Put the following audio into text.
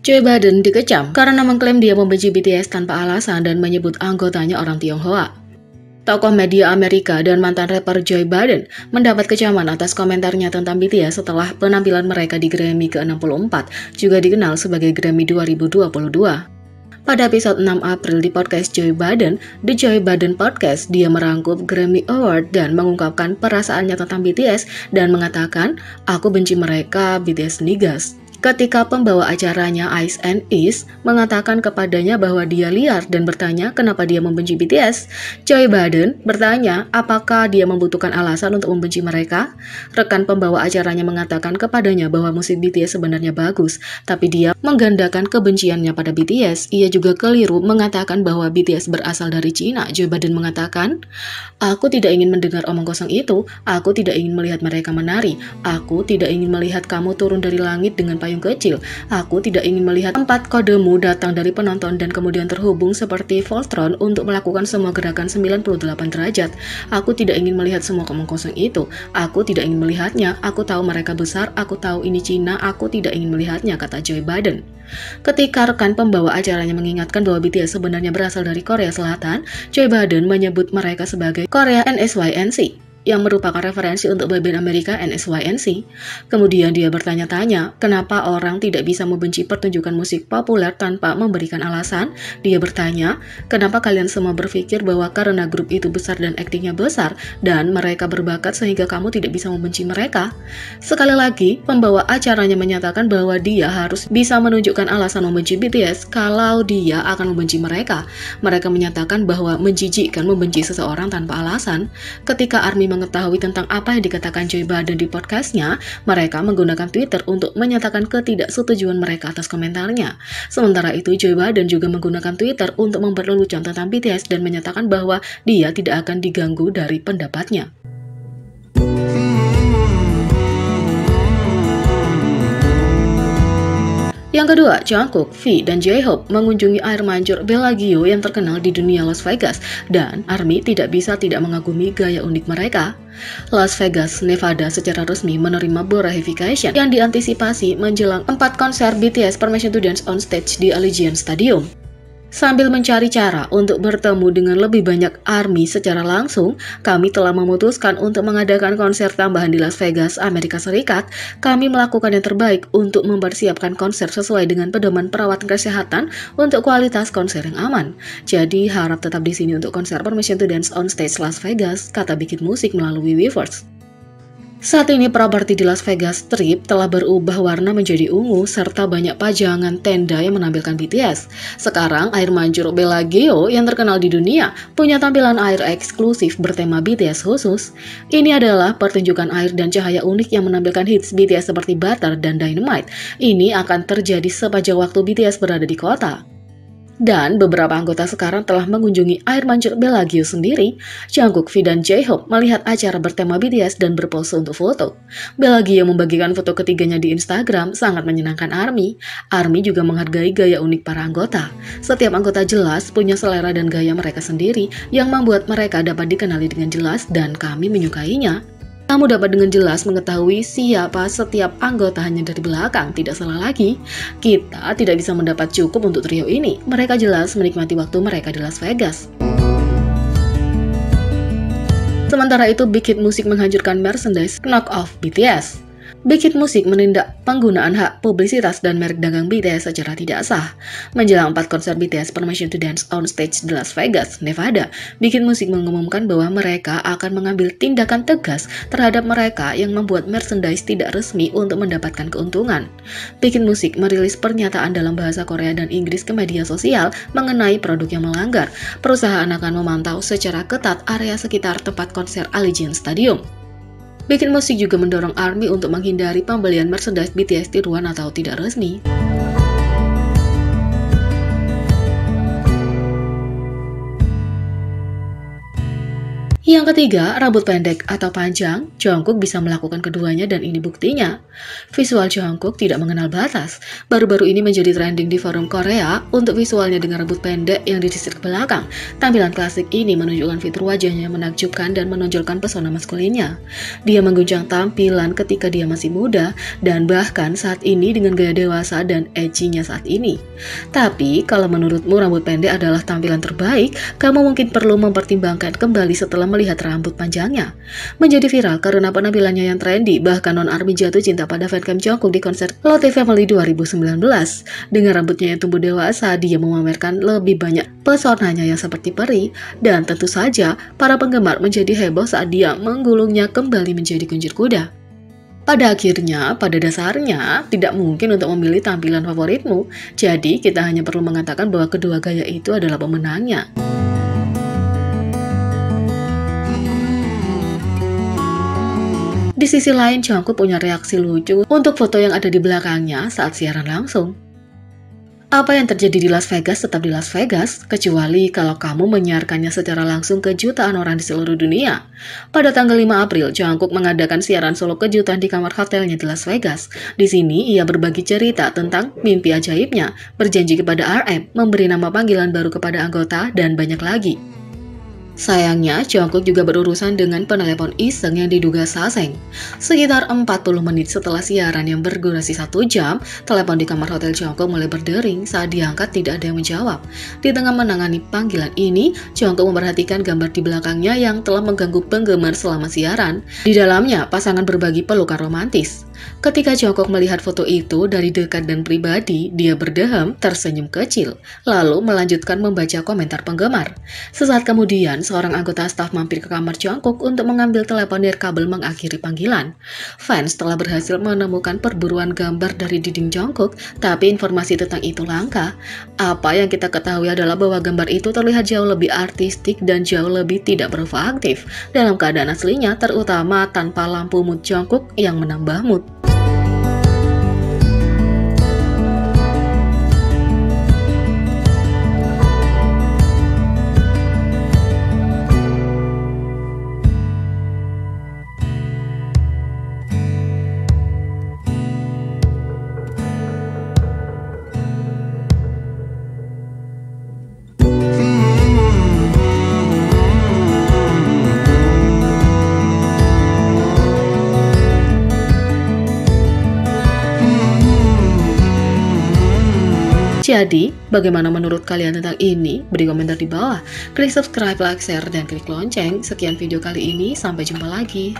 Joe Biden dikecam karena mengklaim dia membenci BTS tanpa alasan dan menyebut anggotanya orang Tionghoa. Tokoh media Amerika dan mantan rapper Joe Biden mendapat kecaman atas komentarnya tentang BTS setelah penampilan mereka di Grammy ke-64, juga dikenal sebagai Grammy 2022. Pada episode 6 April di podcast Joe Biden, The Joe Biden Podcast, dia merangkup Grammy Award dan mengungkapkan perasaannya tentang BTS dan mengatakan, "Aku benci mereka, BTS niggas." Ketika pembawa acaranya Ice and East mengatakan kepadanya bahwa dia liar dan bertanya kenapa dia membenci BTS, Joe Biden bertanya apakah dia membutuhkan alasan untuk membenci mereka. Rekan pembawa acaranya mengatakan kepadanya bahwa musik BTS sebenarnya bagus, tapi dia menggandakan kebenciannya pada BTS. Ia juga keliru mengatakan bahwa BTS berasal dari Cina. Joe Biden mengatakan, "Aku tidak ingin mendengar omong kosong itu, aku tidak ingin melihat mereka menari, aku tidak ingin melihat kamu turun dari langit dengan payung kecil. Aku tidak ingin melihat tempat kodemu datang dari penonton dan kemudian terhubung seperti Voltron untuk melakukan semua gerakan 98 derajat. Aku tidak ingin melihat semua omong kosong itu. Aku tidak ingin melihatnya. Aku tahu mereka besar. Aku tahu ini Cina. Aku tidak ingin melihatnya," kata Joe Biden. Ketika rekan pembawa acaranya mengingatkan bahwa BTS sebenarnya berasal dari Korea Selatan, Joe Biden menyebut mereka sebagai Korea NSYNC, yang merupakan referensi untuk boyband Amerika NSYNC. Kemudian dia bertanya-tanya, kenapa orang tidak bisa membenci pertunjukan musik populer tanpa memberikan alasan? Dia bertanya, kenapa kalian semua berpikir bahwa karena grup itu besar dan aktingnya besar, dan mereka berbakat sehingga kamu tidak bisa membenci mereka? Sekali lagi, pembawa acaranya menyatakan bahwa dia harus bisa menunjukkan alasan membenci BTS kalau dia akan membenci mereka. Mereka menyatakan bahwa menjijikkan membenci seseorang tanpa alasan. Ketika ARMY mengetahui tentang apa yang dikatakan Joe Biden di podcastnya, mereka menggunakan Twitter untuk menyatakan ketidaksetujuan mereka atas komentarnya. Sementara itu, Joe Biden juga menggunakan Twitter untuk memperlelucon tentang BTS dan menyatakan bahwa dia tidak akan diganggu dari pendapatnya. Yang kedua, Jungkook, V, dan J-Hope mengunjungi air mancur Bellagio yang terkenal di dunia Las Vegas, dan ARMY tidak bisa tidak mengagumi gaya unik mereka. Las Vegas, Nevada secara resmi menerima Borahification yang diantisipasi menjelang 4 konser BTS Permission to Dance on Stage di Allegiant Stadium. Sambil mencari cara untuk bertemu dengan lebih banyak ARMY secara langsung, kami telah memutuskan untuk mengadakan konser tambahan di Las Vegas, Amerika Serikat. Kami melakukan yang terbaik untuk mempersiapkan konser sesuai dengan pedoman perawatan kesehatan untuk kualitas konser yang aman. Jadi harap tetap di sini untuk konser Permission to Dance on Stage Las Vegas, kata Bikin Musik melalui Weverse. Saat ini properti di Las Vegas Strip telah berubah warna menjadi ungu serta banyak pajangan tenda yang menampilkan BTS. Sekarang air mancur Bellagio yang terkenal di dunia punya tampilan air eksklusif bertema BTS khusus. Ini adalah pertunjukan air dan cahaya unik yang menampilkan hits BTS seperti Butter dan Dynamite. Ini akan terjadi sepanjang waktu BTS berada di kota. Dan beberapa anggota sekarang telah mengunjungi air mancur Bellagio sendiri. Jungkook, V, dan J-Hope melihat acara bertema BTS dan berpose untuk foto. Bellagio membagikan foto ketiganya di Instagram, sangat menyenangkan ARMY. ARMY juga menghargai gaya unik para anggota. Setiap anggota jelas punya selera dan gaya mereka sendiri yang membuat mereka dapat dikenali dengan jelas dan kami menyukainya. Kamu dapat dengan jelas mengetahui siapa setiap anggota hanya dari belakang. Tidak salah lagi, kita tidak bisa mendapat cukup untuk trio ini. Mereka jelas menikmati waktu mereka di Las Vegas. Sementara itu, Big Hit Music menghancurkan merchandise Knock Off BTS. Big Hit Music menindak penggunaan hak publisitas dan merek dagang BTS secara tidak sah. Menjelang 4 konser BTS Permission to Dance on Stage di Las Vegas, Nevada, Big Hit Music mengumumkan bahwa mereka akan mengambil tindakan tegas terhadap mereka yang membuat merchandise tidak resmi untuk mendapatkan keuntungan. Big Hit Music merilis pernyataan dalam bahasa Korea dan Inggris ke media sosial mengenai produk yang melanggar. Perusahaan akan memantau secara ketat area sekitar tempat konser Allegiant Stadium. Big Hit Music juga mendorong ARMY untuk menghindari pembelian merchandise BTS tiruan atau tidak resmi. Yang ketiga, rambut pendek atau panjang. Jungkook bisa melakukan keduanya dan ini buktinya. Visual Jungkook tidak mengenal batas. Baru-baru ini menjadi trending di forum Korea untuk visualnya dengan rambut pendek yang disisir ke belakang. Tampilan klasik ini menunjukkan fitur wajahnya yang menakjubkan dan menonjolkan pesona maskulinnya. Dia mengguncang tampilan ketika dia masih muda dan bahkan saat ini dengan gaya dewasa dan edgy-nya saat ini. Tapi kalau menurutmu rambut pendek adalah tampilan terbaik, kamu mungkin perlu mempertimbangkan kembali setelah melihat rambut panjangnya. Menjadi viral karena penampilannya yang trendy, bahkan non-ARMY jatuh cinta pada fancam Jungkook di konser Lotte Family 2019. Dengan rambutnya yang tumbuh dewasa, dia memamerkan lebih banyak pesonanya yang seperti peri, dan tentu saja para penggemar menjadi heboh saat dia menggulungnya kembali menjadi kunjir kuda. Pada akhirnya, pada dasarnya, tidak mungkin untuk memilih tampilan favoritmu, jadi kita hanya perlu mengatakan bahwa kedua gaya itu adalah pemenangnya. Di sisi lain, Jungkook punya reaksi lucu untuk foto yang ada di belakangnya saat siaran langsung. Apa yang terjadi di Las Vegas tetap di Las Vegas, kecuali kalau kamu menyiarkannya secara langsung ke jutaan orang di seluruh dunia. Pada tanggal 5 April, Jungkook mengadakan siaran solo kejutan di kamar hotelnya di Las Vegas. Di sini, ia berbagi cerita tentang mimpi ajaibnya, berjanji kepada RM, memberi nama panggilan baru kepada anggota, dan banyak lagi. Sayangnya, Jungkook juga berurusan dengan penelepon iseng yang diduga Saseng. Sekitar 40 menit setelah siaran yang berdurasi 1 jam, telepon di kamar hotel Jungkook mulai berdering. Saat diangkat tidak ada yang menjawab. Di tengah menangani panggilan ini, Jungkook memperhatikan gambar di belakangnya yang telah mengganggu penggemar selama siaran. Di dalamnya, pasangan berbagi pelukan romantis. Ketika Jungkook melihat foto itu dari dekat dan pribadi, dia berdehem, tersenyum kecil, lalu melanjutkan membaca komentar penggemar. Sesaat kemudian, seorang anggota staf mampir ke kamar Jungkook untuk mengambil telepon nirkabel mengakhiri panggilan. Fans telah berhasil menemukan perburuan gambar dari dinding Jungkook, tapi informasi tentang itu langka. Apa yang kita ketahui adalah bahwa gambar itu terlihat jauh lebih artistik dan jauh lebih tidak provokatif dalam keadaan aslinya, terutama tanpa lampu mood Jungkook yang menambah mood. Jadi, bagaimana menurut kalian tentang ini? Beri komentar di bawah. Klik subscribe, like, share, dan klik lonceng. Sekian video kali ini, sampai jumpa lagi.